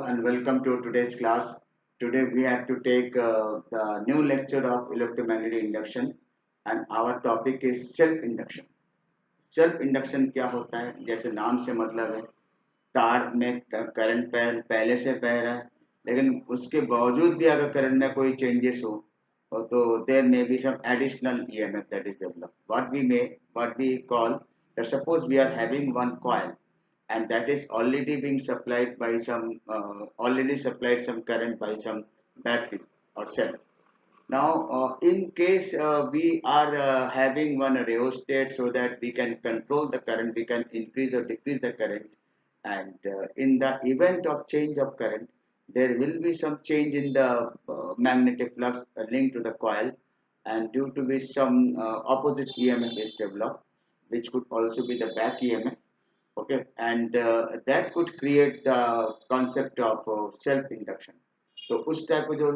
and welcome to today's class. Today we have to take the new lecture of electromagnetic induction and our topic is self induction. Self induction क्या होता है? जैसे नाम से मतलब है तार में करंट पहले से बह रहा है, लेकिन उसके बावजूद भी अगर करंट में कोई चेंजेस हो तो there may be some additional EMF that is developed. What we call that suppose we are having one coil and that is already being supplied by some already supplied some current by some battery or cell. Now, in case we are having one rheostat so that we can control the current, we can increase or decrease the current, and in the event of change of current, there will be some change in the magnetic flux linked to the coil, and due to which some opposite EMF is developed, which could also be the back EMF. Okay, and that could create the concept of self induction. तो उस type का जो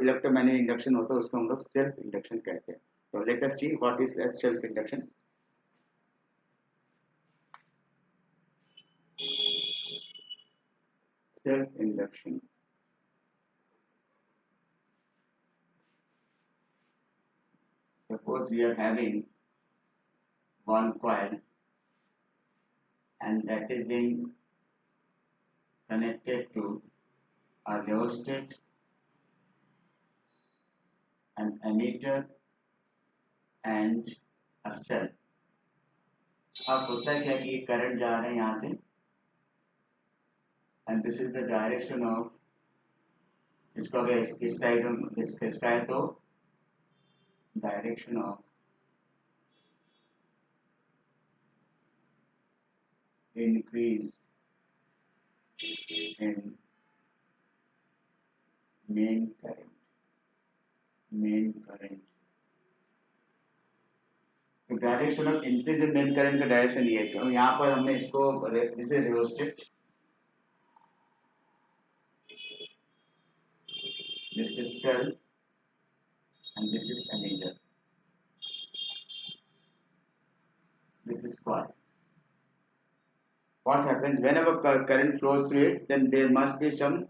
electromagnetic induction होता है उसको हम लोग self induction कहते हैं. तो let us see what is self induction. Self induction, suppose we are having one coil and that is being connected to a rheostat, an emitter and a cell. अब होता है क्या कि ये करंट जा रहे हैं यहाँ से and this is the direction of, इसको अगर इस साइड में इसका है तो direction of increase in main current. तो direction of increase in main current का डायरेक्शन ये है. तो यहाँ पर हमने इसको this is rheostat, this is cell and this is emitter, this is coil. What happens whenever current flows through it, then there must be some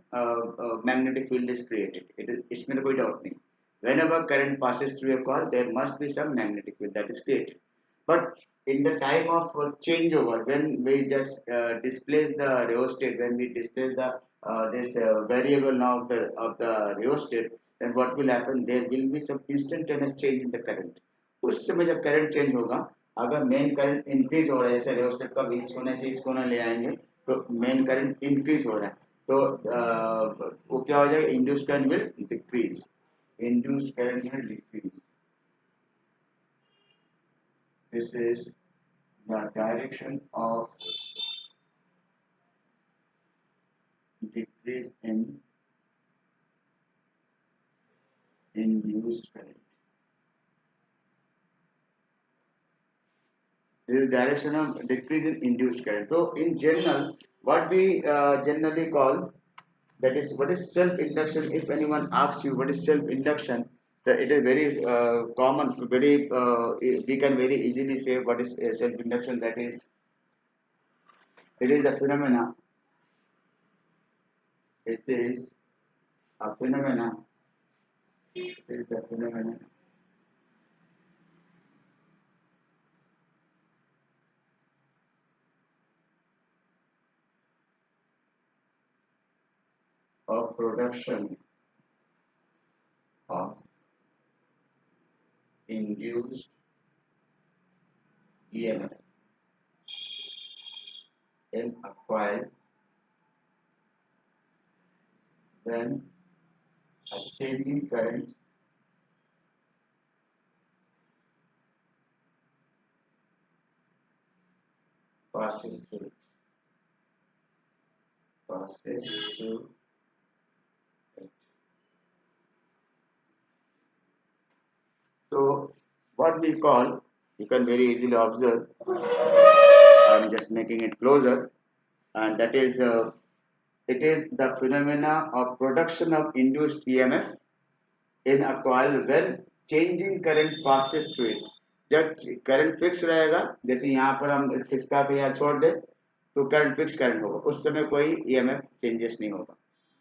magnetic field is created. इसमें तो कोई डाउट नहीं. Whenever current passes through a coil, there must be some magnetic field that is created. But in the time of changeover, when we just displace the rheostat, when we displace the this variable now of the rheostat, then what will happen? There will be some instantaneous change in the current. उस समय जब current change होगा, अगर main current increase हो रहा है, जैसे रेओस्टेट का भी इस कोने से इस कोने ले आएंगे तो मेन करंट इंक्रीज हो रहा है, तो वो क्या हो जाएगा? Induce current will decrease. This is the direction of decrease in induced current. This is direction of decrease in induced current. So in general, what we generally call, that is what is self induction. If anyone asks you what is self induction, that it is very common, very we can very easily say what is self induction. That is, it is the phenomena. It is a phenomena. It is the phenomena of production of induced EMF in a coil when a changing current passes through it. So what we call, you can very easily observe, I'm just making it closer, and that is it is the phenomena of production of induced EMF in a coil when changing current passes through it. जब current fix रहेगा, जैसे यहाँ पर हम खिसका के यहाँ छोड़ दे तो करंट फिक्स करंट होगा, उस समय कोई ईएमएफ चेंजेस नहीं होगा.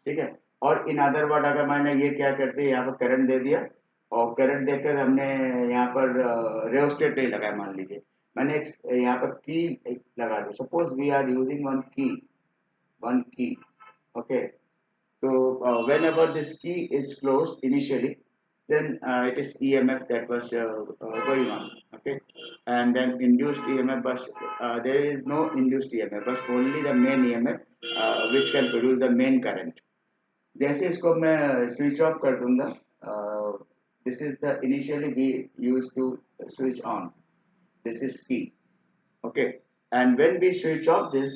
ठीक है। और इन अदर वर्ड अगर मैंने ये क्या करते हैं, यहाँ पर करंट दे दिया और करंट देकर हमने यहाँ पर रेओस्टेट नहीं लगाया, मान लीजिए मैंने एक यहाँ पर की लगा दी, suppose we are using one key, okay. So whenever this key is closed initially, then it is EMF that was going on, okay. And then induced EMF, but there is no induced EMF, but only the main EMF which can produce the main current. जैसे इसको मैं switch off कर दूंगा, this is the initially we use to switch on, this is key, okay. And when we switch off this,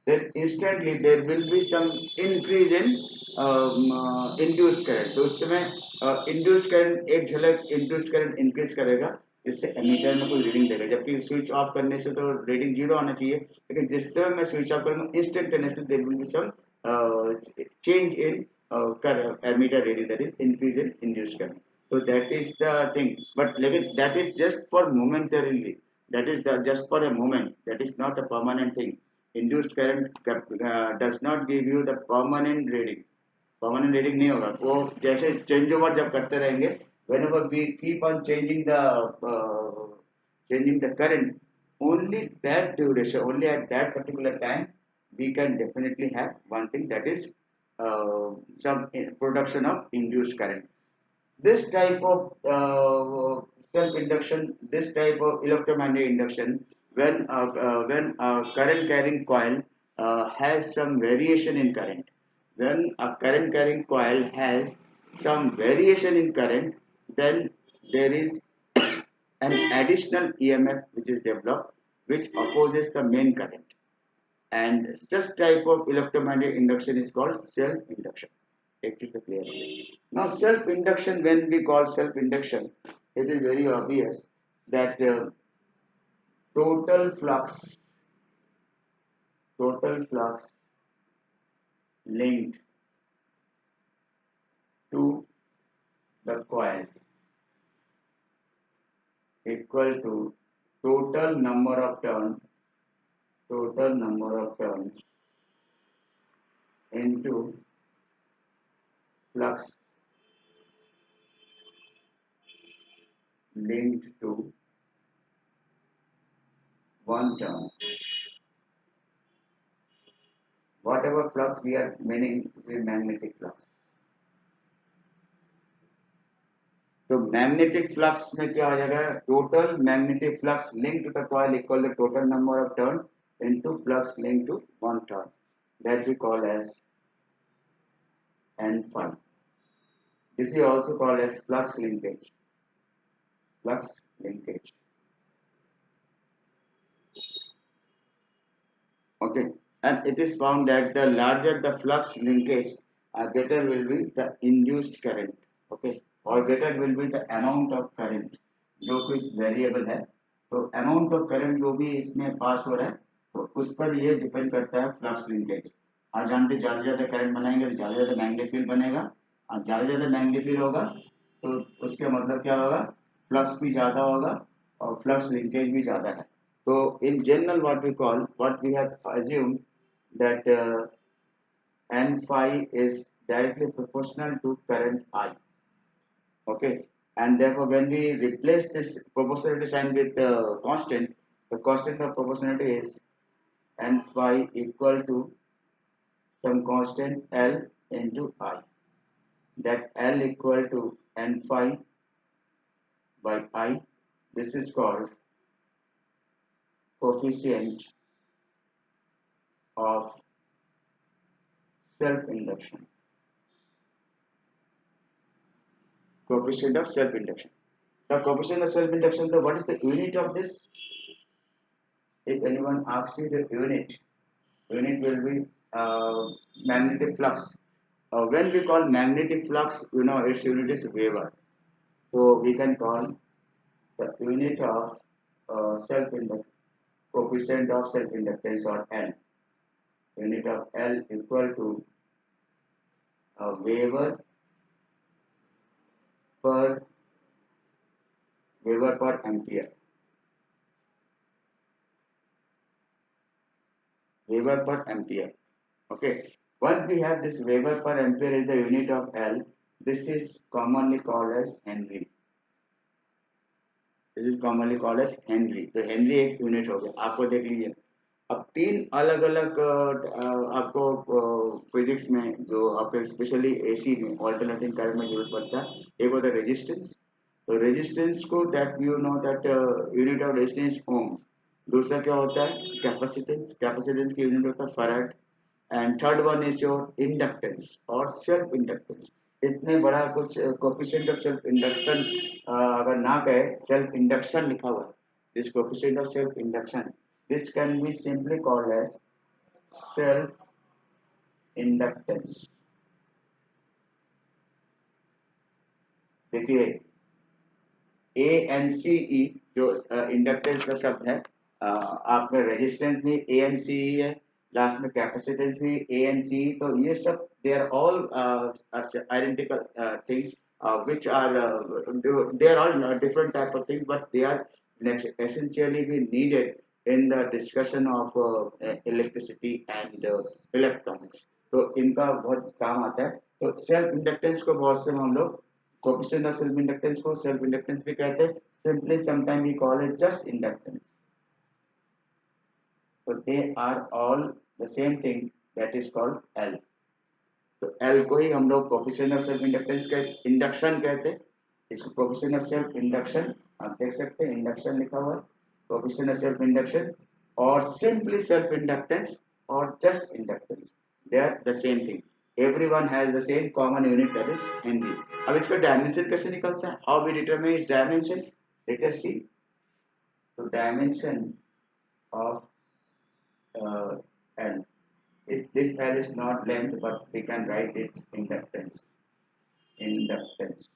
then instantly there will be some increase in induced current. तो उस समय induced current एक झलक induced current increase करेगा, इससे ammeter में कोई reading देगा, जबकि स्विच ऑफ करने से तो रीडिंग जीरो आना चाहिए, लेकिन जिस समय मैं स्विच ऑफ करूंगा instantaneously there will be some change in ammeter reading, that is increase in induced current. So that is the thing, but लेकिन that is just for momentarily, that is just for a moment, that is not a permanent thing. Induced current does not give you the permanent reading. Permanent reading नहीं होगा वो, जैसे change over जब करते रहेंगे, whenever we keep on changing the current, only that duration, only at that particular time we can definitely have one thing, that is some production of induced current. This type of self-induction, this type of electromagnetic induction, when a current carrying coil has some variation in current, when a current carrying coil has some variation in current, then there is an additional EMF which is developed, which opposes the main current. And such type of electromagnetic induction is called self-induction. It is clear. Now, self-induction, when we call self-induction, it is very obvious that total flux, total flux linked to the coil equal to total number of turns into flux linked to one turn. Whatever flux we are meaning is magnetic flux. तो magnetic flux में क्या हो जाएगा, total magnetic flux link to the coil equal to total number of turns into flux link to one turn, that we call as n phi. This is also called as flux linkage. Flux linkage. Okay, and it is found that the larger the flux linkage, greater will be the induced current. Okay, or greater will be the amount of current, जो कुछ variable है, तो amount of current जो भी इसमें पास हो रहा है, तो उस पर ये डिपेंड करता है फ्लक्स लिंकेज। आप जानते ज़्यादा ज़्यादा करंट बनाएंगे तो ज़्यादा ज़्यादा मैग्नेटिक फील्ड बनेगा, और ज़्यादा ज़्यादा मैग्नेटिक फील्ड होगा तो उसका मतलब क्या होगा, फ्लक्स भी ज़्यादा होगा और फ्लक्स लिंकेज भी ज़्यादा है। So in general, what we have assumed that n phi is directly proportional to current I. Okay, and therefore when we replace this proportionality sign with the constant of proportionality is n phi equal to some constant L into I. That L equal to n phi by I. This is called coefficient of self-induction. Coefficient of self-induction. The coefficient of self-induction, so what is the unit of this? If anyone asks you the unit will be magnetic flux. When we call magnetic flux, you know its unit is Weber. So we can call the unit of self-induction, coefficient of self-inductance, or L. Unit of L equal to Weber per ampere. Weber per ampere. Okay. Once we have this Weber per ampere is the unit of L, this is commonly called as Henry. This is commonly called as Henry. तो Henry एक unit हो गया. आपको देख लीजिए अब तीन अलग अलग आपको फिजिक्स में जो आपको स्पेशली एसी में ऑल्टरनेटिंग करंट में जरूरत पड़ता है. एक होता है रेजिस्टेंस. तो रेजिस्टेंस को that you know that unit of resistance ohm. दूसरा क्या होता है कैपेसिटेंस. कैपेसिटेंस की यूनिट होता है farad. And third one is your inductance और सेल्फ इंडक्टेंस. इतने बड़ा कुछ कोफिशिएंट ऑफ सेल्फ इंडक्शन अगर ना कहे सेल्फ इंडक्शन लिखा हुआ है. This coefficient of self induction this can be simply called as self inductance. देखिए ए एन सी ई जो इंडक्टेंस का शब्द है आप में रेजिस्टेंस भी ए एन सी ई है. लास्ट में कैपेसिटेंस भी ए एन सी ई. तो ये सब they are all identical things which are they are all different type of things but they are essentially be needed in the discussion of electricity and electronics. तो इनका बहुत काम आता है. तो सेल्फ इंडक्टेंस को बहुत से हम लोग कोएफिशिएंट ऑफ सेल्फ इंडक्टेंस को सेल्फ इंडक्टेंस भी कहते हैं. Simply sometime we call it just inductance. तो they are all the same thing that is called L. तो एल को ही हम लोग कोएफिशिएंट ऑफ सेल्फ इंडक्टेंस का इंडक्शन कहते हैं. इसको कोएफिशिएंट ऑफ सेल्फ इंडक्शन आप देख सकते हैं इंडक्शन लिखा हुआ है. कोएफिशिएंट ऑफ सेल्फ इंडक्शन और सिंपली सेल्फ इंडक्टेंस और just inductance they are the same thing. everyone has the same common unit that is Henry. अब इसका डायमेंशन कैसे निकलता है. how we determine its dimension. let us see. तो dimension of L is this L is not length but we can write it inductance. Inductance.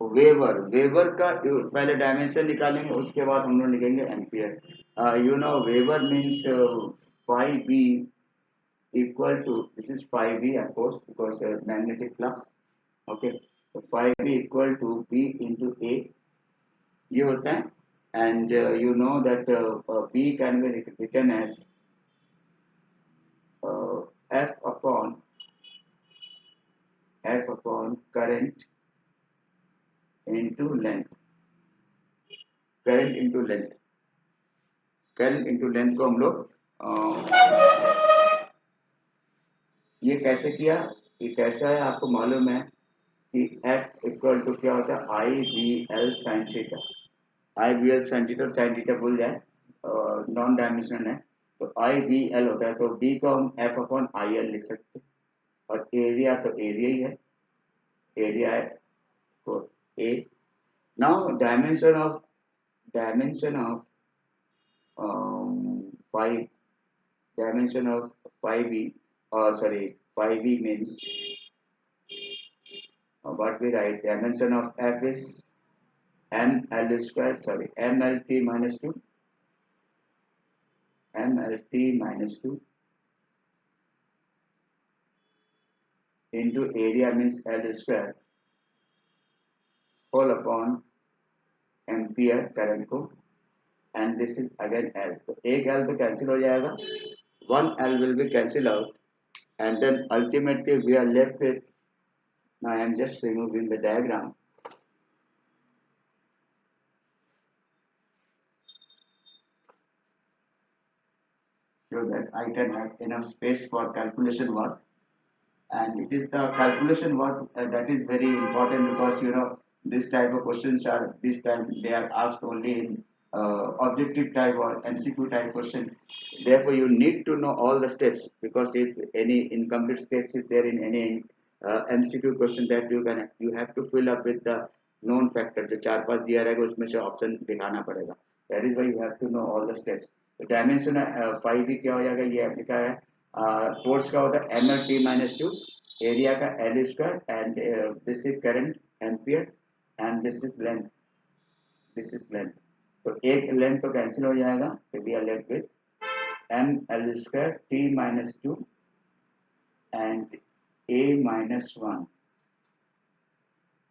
Weber. Weber का पहले dimension निकालेंगे उसके बाद हम लोग लिखेंगे ampere. You know weber means 5b equal to this is 5b of course because magnetic flux. Okay, so 5b equal to b into a ये होता है. and you know that b can be written as f upon current into length. current into length. current into length को हम लोग ये कैसे किया. ये कैसा है आपको मालूम है कि f इक्वल टू क्या होता है I V L sine theta. I V L sine theta. Sine theta भूल जाए नॉन डायमेंशनल है. तो आई वी एल होता है. तो b को हम f अपॉन आई एल लिख सकते हैं. और एरिया तो एरिया ही है. एरिया है तो a. Now dimension of 5 dimension of 5b sorry 5b means what we write dimension of f is ml square sorry mlt minus 2 into area means L square whole upon ampere current को. And this is again L. तो एक L तो cancel हो जाएगा. one L will be cancelled out and then ultimately we are left with. Now I am just removing the diagram. So that I can have enough space for calculation work. And it is the calculation work that is very important because you know this type of questions are this time they are asked only in objective type or MCQ type question. Therefore, you need to know all the steps because if any incomplete steps is there in any MCQ question that you have to fill up with the known factor. जो चार पांच दिया रहेगा उसमें से option दिखाना पड़ेगा. That is why you have to know all the steps. तो डायमेंशन 5b क्या हो जाएगा ये लिखा है. फोर्स का होता है ml t minus 2. एरिया का L square and this is current ampere and this is length. This is length. तो एक लेंथ तो कैंसिल हो जाएगा. तो we are left with M L square T minus 2 and A minus 1.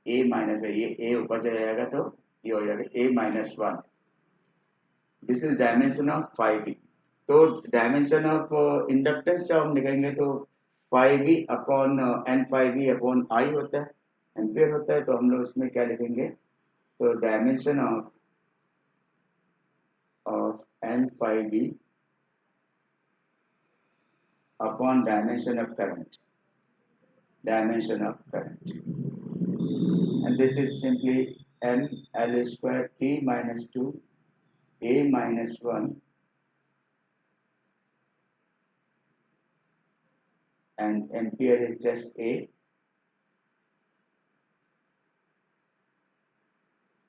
A minus ये A ऊपर चला जाएगा तो ये हो जाएगा A minus 1. This is dimension of 5b. तो डायमेंशन ऑफ इंडक्टेंस जब हम लिखेंगे तो 5v अपॉन n5v/i होता है, एम्पियर होता है। तो हम लोग इसमें क्या लिखेंगे, तो dimension of n5v upon dimension of current, and this is simply n l square t minus 2 a minus 1 and ampere is just a.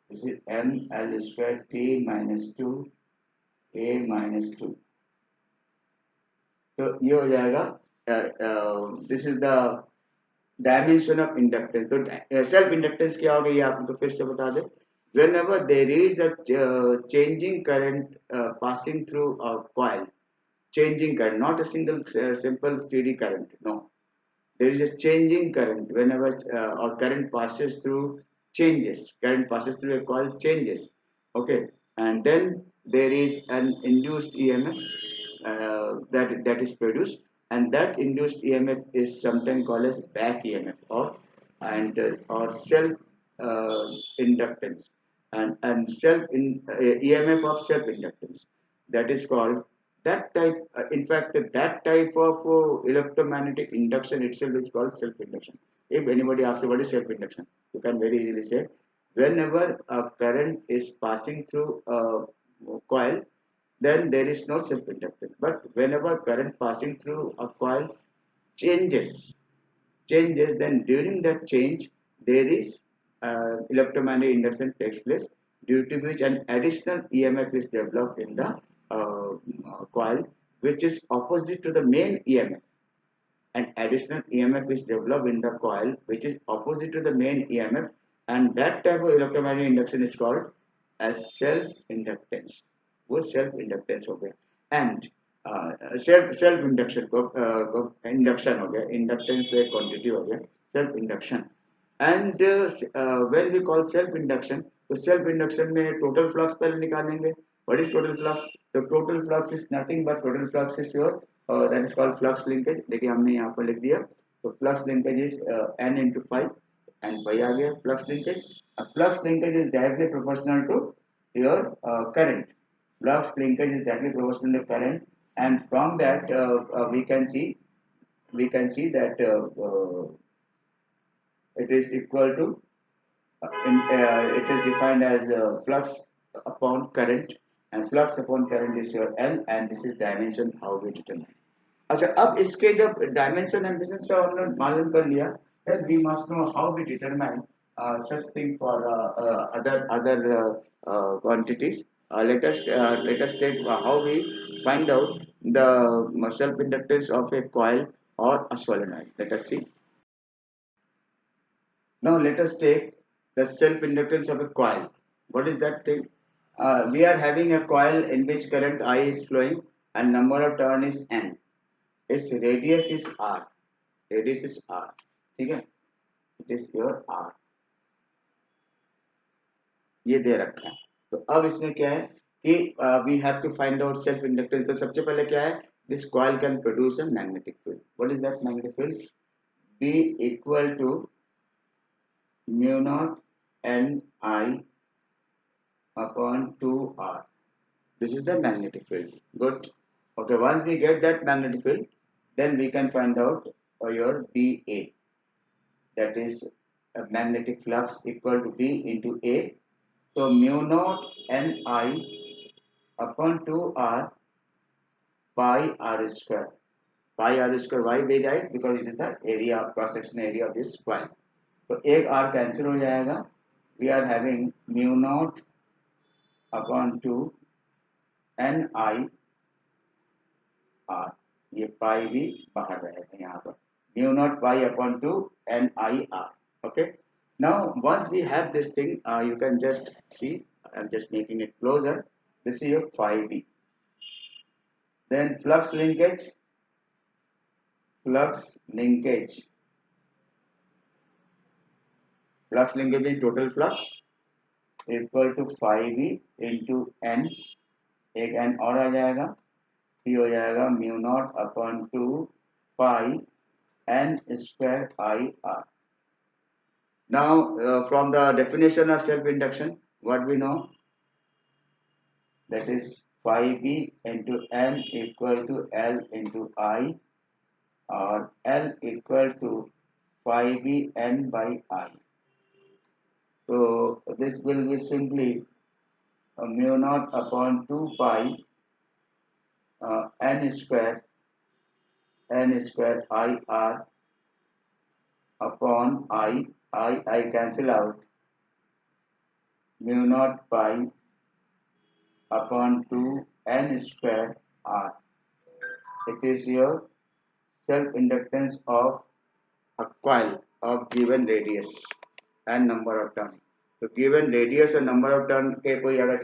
This is m l square t minus 2 a minus 2. तो ये हो जाएगा, this is the dimension of inductance. तो self inductance क्या होगा ये आपको फिर से बता दें। whenever there is a changing current passing through a coil, changing current, not a single simple steady current, no, there is a changing current whenever or current passes through current passes through a coil changes, okay, and then there is an induced emf that is produced, and that induced emf is sometimes called as back emf or self inductance, and emf of self inductance, that is called that type. In fact, that type of electromagnetic induction itself is called self induction. If anybody asks what is self induction, you can very easily say whenever a current is passing through a coil, then there is no self inductance. But whenever current passing through a coil changes, then during that change there is electromagnetic induction takes place, due to which an additional emf is developed in the coil, which is opposite to the main emf. An additional emf is developed in the coil which is opposite to the main emf, and that type of electromagnetic induction is called as self inductance. वो self inductance हो गया, and self induction को induction हो गया, inductance the quantity हो गया, self induction. And when we call self induction, तो self induction में total flux पहले निकालेंगे. What is total flux? The total flux is nothing but total flux is your that is called flux linkage. देखिए हमने यहाँ पर लिख दिया, तो flux linkage is n into phi, and phi आ गया flux linkage. Flux linkage is directly proportional to your current. Flux linkage is directly proportional to current, and from that we can see that it is equal to it is defined as flux upon current, and flux upon current is your L, and this is dimension how we determine. अच्छा, अब इसके जब dimension and distance से हमने मालूम कर लिया, then we must know how we determine such thing for other quantities. Let us take how we find out the self inductance of a coil or a solenoid. Let us see. Now let us take the self inductance of a coil. What is that thing? We are having a coil in which current I is flowing and number of turn is n. Its radius is r. Radius is r. ठीक है? It is your r. ये दे रखा है. तो अब इसमें क्या है कि we have to find out self inductance. तो सबसे पहले क्या है? This coil can produce a magnetic field. What is that magnetic field? B equal to mu naught n I upon 2r. This is the magnetic field. Good. Okay, once we get that magnetic field, then we can find out your BA. That is a magnetic flux equal to B into A. So mu naught Ni upon 2r pi r square. Pi r square why we write? Because it is the area, cross section area of this coil. तो एक r cancel हो जाएगा. We are having mu naught upon 2 Ni r. ये पाई भी बाहर रहेगा यहाँ पर. Mu naught pi upon 2 Ni r. Okay. Now once we have this thing, you can just see. I'm just making it closer. This is your phi b. Then flux linkage. Flux linkage is total flux equal to phi b into n. एक n और आ जाएगा, ये हो जाएगा mu naught upon 2 pi n square I r. Now, from the definition of self-induction, what we know, that is phi b into n equal to L into I, or L equal to phi b n by I. So this will be simply mu naught upon 2 pi n square I r upon I cancel out, mu naught pi upon 2 n square r. It is your self-inductance of a coil of given radius and number of turn. तो given radius और number of turn के कोई अगर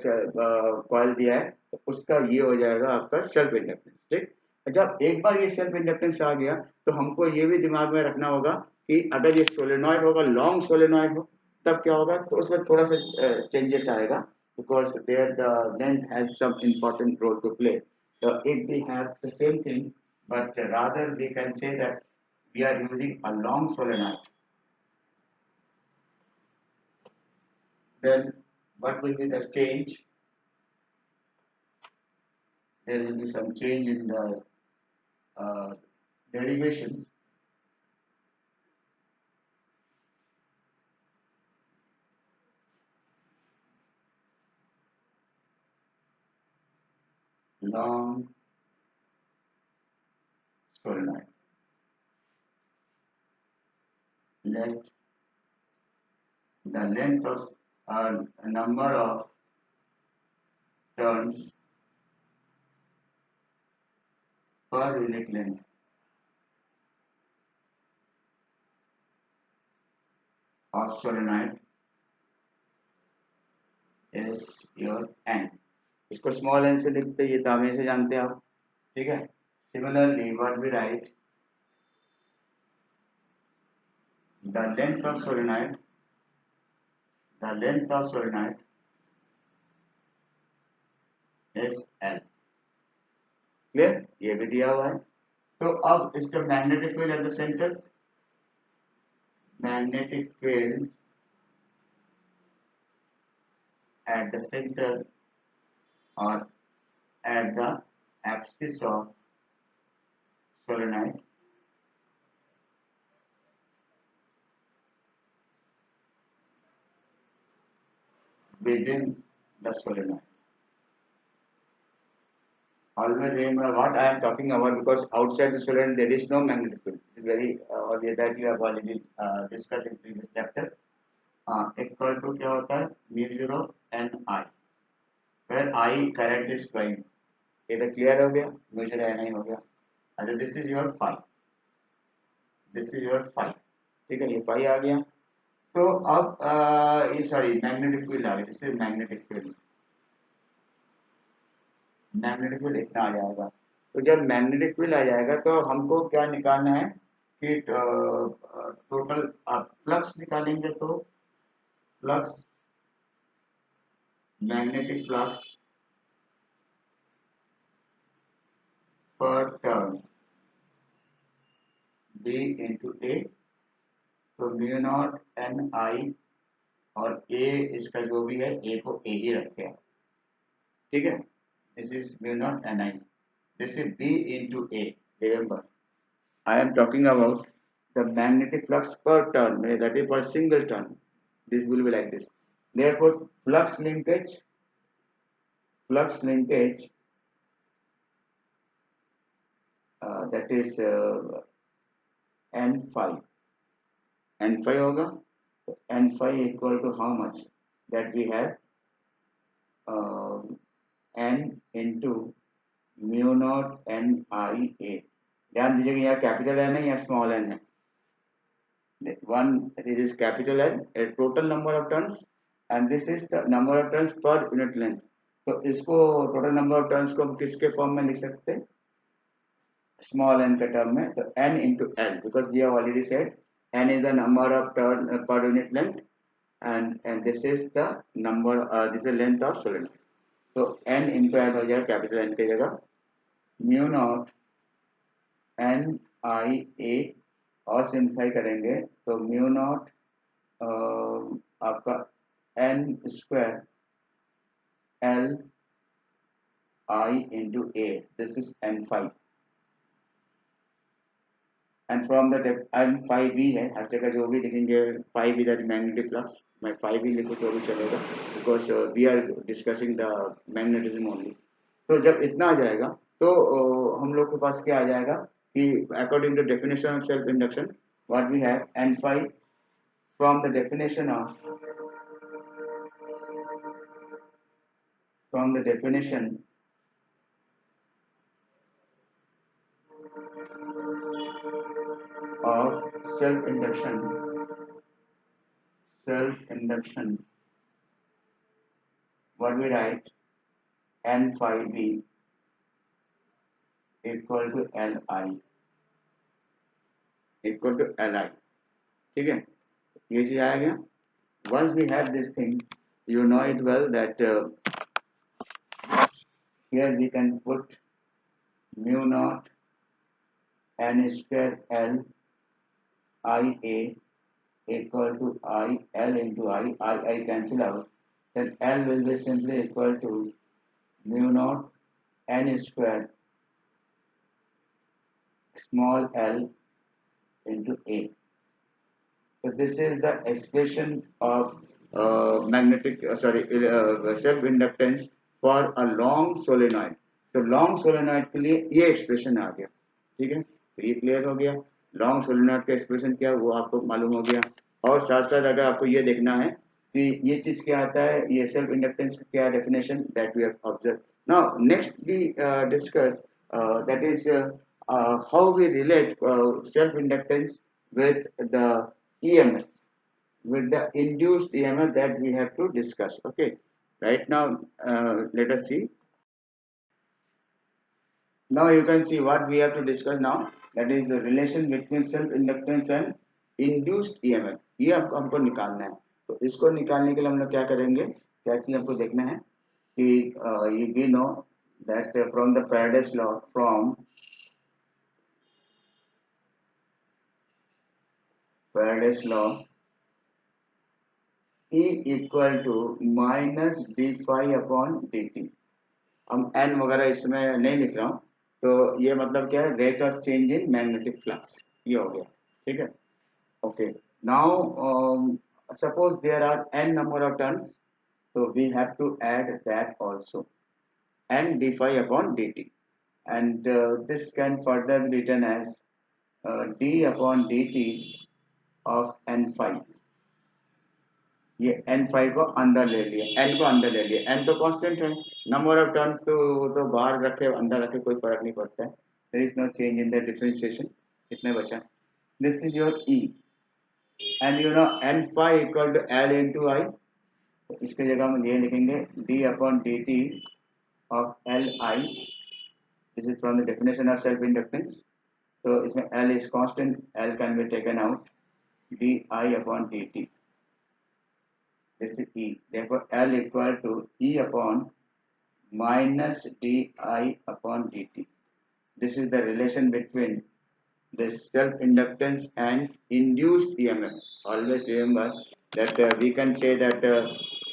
coil दिया है तो उसका ये हो जाएगा आपका सेल्फ इंडक्टेंस। ठीक, जब एक बार ये सेल्फ इंडक्टेंस आ गया तो हमको ये भी दिमाग में रखना होगा कि अगर ये सोलेनॉइड होगा, लॉन्ग सोलेनॉइड हो, तब क्या होगा, तो उसमें थोड़ा सा चेंजेस आएगा, because there the length has some important role to play. So if we have the same thing, but rather we can say that we are using a long solenoid, then what will be the change? There will be some change in the uh, derivations. Long solenoid. Let the length of a number of turns per unit length of solenoid is your n. इसको small n से लिखते, ये तो हमें से जानते हैं आप, ठीक है। Similarly what we write, the length of solenoid, the length of solenoid is L। Clear, ये भी दिया हुआ है। तो अब इसका magnetic field at the centre, magnetic field at the center or at the axis of solenoid within the solenoid. Always remember what I am talking about, because outside the solenoid there is no magnetic field. It is very obvious that you have already discussed in previous chapter. Equal to क्या होता है, mu 0 n I, where I current is flowing. ये तो clear हो गया, mu 0 n I हो गया। अच्छा, this is your phi, this is your phi, ठीक है, ये phi आ गया। तो अब ये सॉरी मैग्नेटिक फील्ड आ गया, this is magnetic field, magnetic field इतना आ जाएगा। तो जब मैग्नेटिक फील्ड आ जाएगा तो हमको क्या निकालना है कि टोटल फ्लक्स निकालेंगे, तो फ्लक्स, मैग्नेटिक फ्लक्स पर टर्न B इंटू ए, तो म्यू नॉट एन आई, और A इसका जो भी है A को A ही रखे, ठीक है। This is mu naught ni. This is B into A. Remember, I am talking about the magnetic flux per turn, that is per single turn. This will be like this. Therefore, flux linkage, that is n phi. N phi होगा, n phi equal to how much? That we have n into mu naught N I A. ध्यान दीजिएगा यहाँ capital N है या small N है, one this is capital N, total number of turns, and this is the number of turns per unit length. तो इसको total number of turns को हम किसके फॉर्म में लिख सकते हैं, स्मॉल एन के टर्म में, तो N into L, because we have already said N is the number of turn per unit length, and this is the number, this is length of solenoid. तो N into L हो जाएगा capital N की जगह, mu naught N I A, और simplify करेंगे तो mu naught आपका N square L I into A, this is N phi, and from the N phi भी है, हर जगह जो भी लिखेंगे फाइव इज मैग्नेटिक फ्लक्स, मैं फाइव ही लिखूँ तो भी चलेगा, because we are discussing the magnetism only. तो जब इतना आ जाएगा तो हम लोग के पास क्या आ जाएगा कि according to definition of self induction what we have N phi from the definition of from the definition of self induction, what we write n phi b equal to li, ठीक है, ये चीज आ गया। once we have this thing, you know it well that here we can put mu naught n square l I a equal to I L into I cancel out, then L will be simply equal to mu naught n square small l into A. So this is the expression of self inductance for a long solenoid. तो long solenoid के लिए ये expression आ गया, ठीक है, तो ये clear हो गया। लॉन्ग सोलेनॉइड का एक्सप्रेशन क्या है वो आपको मालूम हो गया। और साथ साथ अगर आपको ये देखना है कि ये चीज क्या आता है, ये सेल्फ इंडक्टेंस का क्या definition, that we have observe. Now next we discuss that is how we relate self-inductance with the EMF, with the induced EMF that we have to discuss. Okay, right now let us see. Now you can see what we have to discuss now. That is the relation between self-inductance and induced EMF. ये आपको हमको निकालना है। तो इसको निकालने के लिए हम लोग क्या करेंगे, क्या चीज हमको देखना है कि we know that from the Faraday's law, from Faraday's law, E equal to minus D phi upon D T. हम एन वगैरह इसमें नहीं लिख रहा हूँ, तो ये मतलब क्या है, rate of change in magnetic flux, ये हो गया, ठीक है। Okay, now suppose there are N number of turns, तो we have to add that also, N D phi upon D T, and this can further written as D upon D T of N phi. ये N phi को अंदर ले लिया, N को अंदर ले लिया, एन तो कांस्टेंट है, नंबर ऑफ टर्न्स तो वो तो बाहर रखे अंदर रखे कोई फर्क नहीं पड़ता है, there is no change in the differentiation. कितने बचा, this is your E, and you know N phi equal to L into I, तो इसके जगह हम ये लिखेंगे D upon D T of L I, this is from the definition of self inductance. तो इसमें L is constant, L can be taken out, D I upon D T, this is E. Therefore, L equal to E upon minus di upon dt. This is the relation between the self-inductance and induced EMF. Always remember that we can say that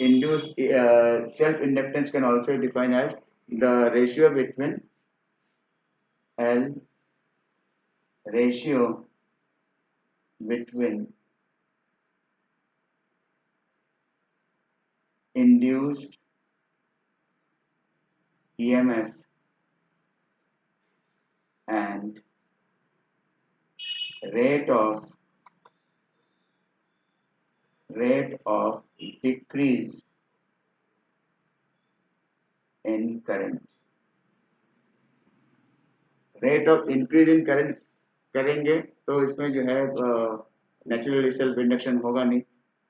induced self-inductance can also define as the ratio between L ratio between induced EMF and rate of decrease in current, rate of increase in current करेंगे तो इसमें जो है naturally self induction होगा नहीं।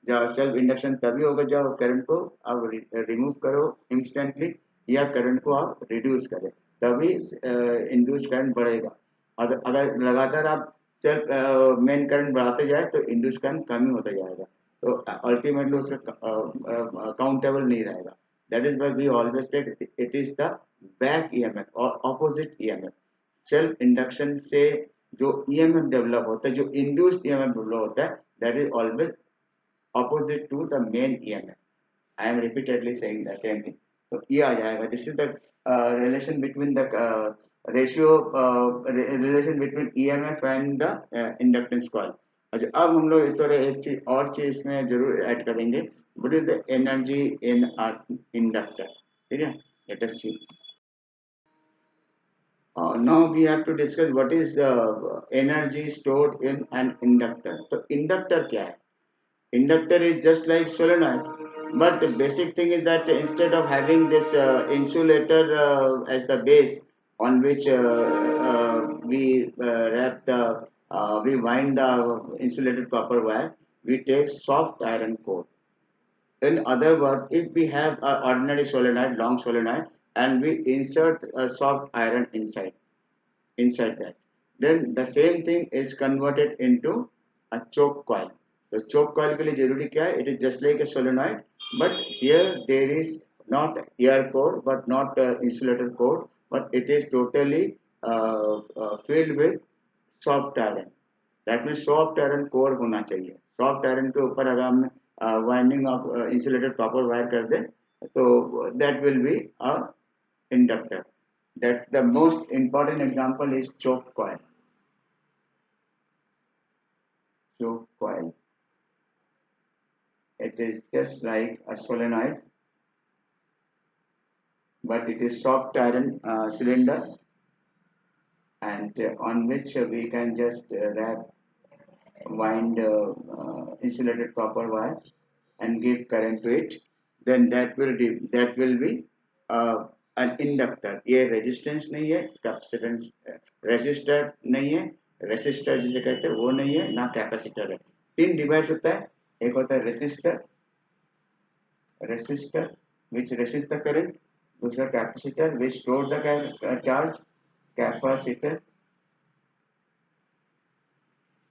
जब self induction तभी होगा जब करंट को आप रिमूव करो इंस्टेंटली या करंट को आप रिड्यूस करें, तभी इंड्यूस करंट बढ़ेगा। अगर लगातार आप सेल्फ मेन करंट बढ़ाते जाए तो इंड्यूस करंट कम ही होता जाएगा, तो अल्टीमेटली उसका काउंटेबल नहीं रहेगा। That is why we always take it is the back EMF और ऑपोजिट ईएमएफ। सेल्फ इंडक्शन से जो ईएमएफ डेवलप होता है, जो इंड्यूस्ड ईएमएफ डेवलप होता है, that is always opposite to the main EMF. I am repeatedly saying the same thing. So ये आ जाएगा. This is the relation between the ratio relation between EMF and the inductance coil. अच्छा, अब हम लोग इस तरह एक चीज और चीज इसमें जरूर ऐड करेंगे. What is the energy in our inductor? ठीक है? Let us see. Now we have to discuss what is energy stored in an inductor. तो inductor क्या है? Inductor is just like solenoid, but the basic thing is that instead of having this insulator as the base on which we wrap the we wind the insulated copper wire, we take soft iron core. In other words, if we have an ordinary solenoid, long solenoid, and we insert a soft iron inside that, then the same thing is converted into a choke coil. The choke coil के लिए जरूरी क्या है? It is just like a solenoid, but here there is not air core, but not insulator core, but it is totally filled with soft iron. That means soft iron core होना चाहिए. Soft iron के ऊपर अगर हम winding of insulated copper wire कर दें, तो that will be a inductor. That the most important example is choke coil. Choke coil. It is just like a solenoid, but it is soft iron cylinder, and on which we can just wrap wind insulated copper wire and give current to it. Then that will be an inductor. ये resistance नहीं है, capacitance resistor नहीं है, resistor जिसे कहते हैं वो नहीं है, ना capacitor है. तीन डिवाइस होता है. एक होता है resistor which resists the current, दूसरा capacitor which store the charge, capacitor,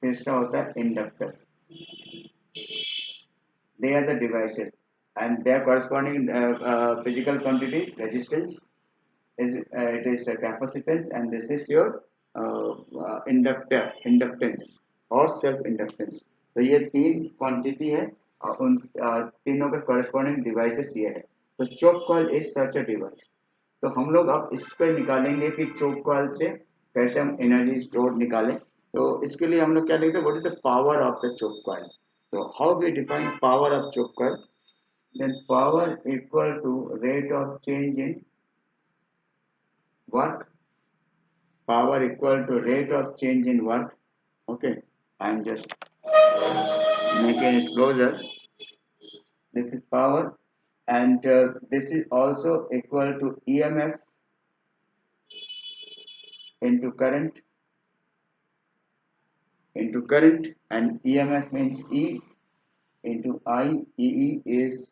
तीसरा होता है inductor. They are the devices and their corresponding physical quantity resistance is it is capacitance, and this is your inductance or self inductance. तो ये तीन quantity है और उन तीनों के corresponding devices ये है. तो choke coil is such a device. तो हम लोग अब इस पर निकालेंगे कि choke coil से कैसे हम energy store निकालें. तो इसके लिए हम लोग क्या लिखते हैं? What is the power of the choke coil? So how we define power of choke coil? Then power equal to rate of change in work. Power equal to rate of change in work. Okay, I'm just making it closer. This is power, and this is also equal to EMF into current, and EMF means E into I. EE is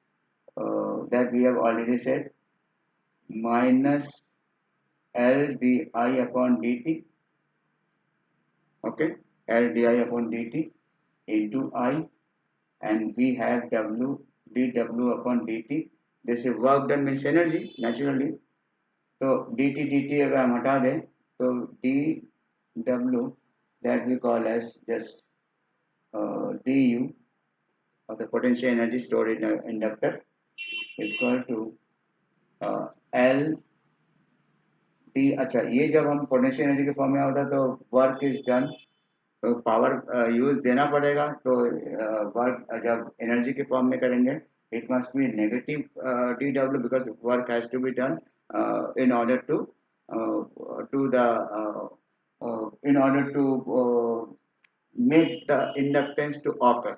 that we have already said, minus L di upon dt. Okay, L di upon dt into I, and we have W dW upon dt. This is work done means energy naturally. So dt अगर हम हटा दें तो dW that we call as just du of the potential energy stored in an inductor equal to L D. अच्छा, ये जब हम potential energy के फॉर्म में होता है तो वर्क इज डन, तो पावर यूज देना पड़ेगा. तो वर्क जब एनर्जी के फॉर्म में करेंगे it must be negative dW because work has to be done in order to do the in order to make the inductance to occur.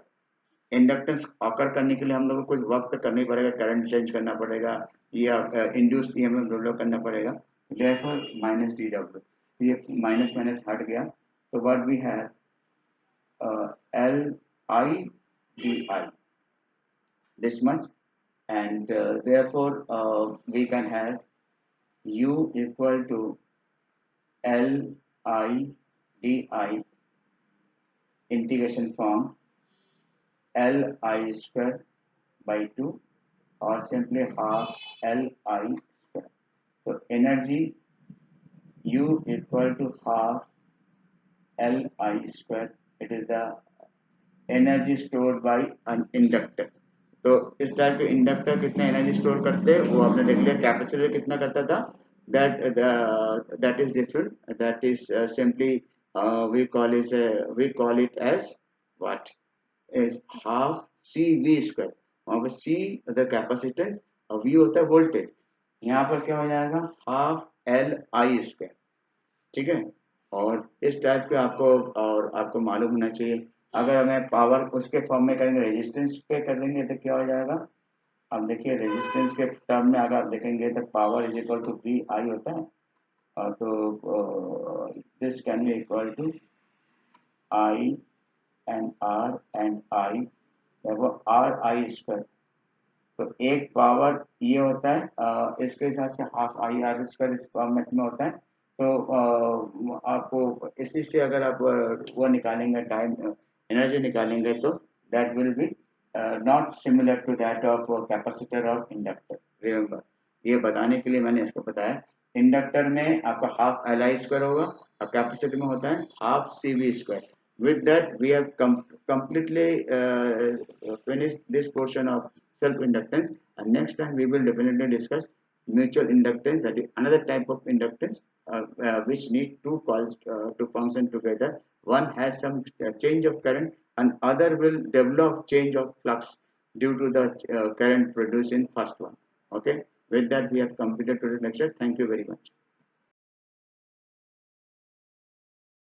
Inductance occur करने के लिए हम लोग को कुछ वक्त करना ही पड़ेगा, करंट चेंज करना पड़ेगा या इंड्यूस्ड ईएमएफ डेवलप करना पड़ेगा. therefore minus dW. ये माइनस माइनस हट गया, तो what we have L I d I this much, and therefore we can have U equal to L I d I integration form L I square by 2 or simply half L I square. So energy U equal to half Li square. It is the energy stored by an inductor. तो इस type के inductor कितना energy store करते हैं वो आपने देख लिया. कैपेसिटर कितना करता था, that is different. That is simply we call it as what is half CV square. वहाँ पे C the capacitance और V होता है वोल्टेज. यहाँ पर क्या हो जाएगा हाफ Li स्क्वायर. ठीक है. और इस टाइप के आपको मालूम होना चाहिए. अगर हमें पावर उसके फॉर्म में करेंगे रेजिस्टेंस पे कर लेंगे तो क्या हो जाएगा. अब देखिए रेजिस्टेंस के टर्म में अगर आप देखेंगे तो power is equal to V I होता है. तो this can be equal to I and I वो आर आई स्क्वायर. तो एक पावर ये होता है इसके हिसाब से हाफ आई आर स्क्वायर इस फॉर्मेट में होता है. तो आपको इसी से अगर आप वो निकालेंगे टाइम एनर्जी निकालेंगे तो that will be not similar to that of capacitor और इंडक्टर. रिमेंबर ये बताने के लिए मैंने इसको बताया. इंडक्टर में आपका हाफ एल आई स्क्वायर होगा और कैपेसिटर में होता है half C V square. With that, we have completely finished this portion of self-inductance. And next time, we will definitely discuss mutual inductance, that is another type of inductance which need two coils to function together. One has some change of current, and other will develop change of flux due to the current produced in first one. Okay. With that, we have completed today's lecture. Thank you very much.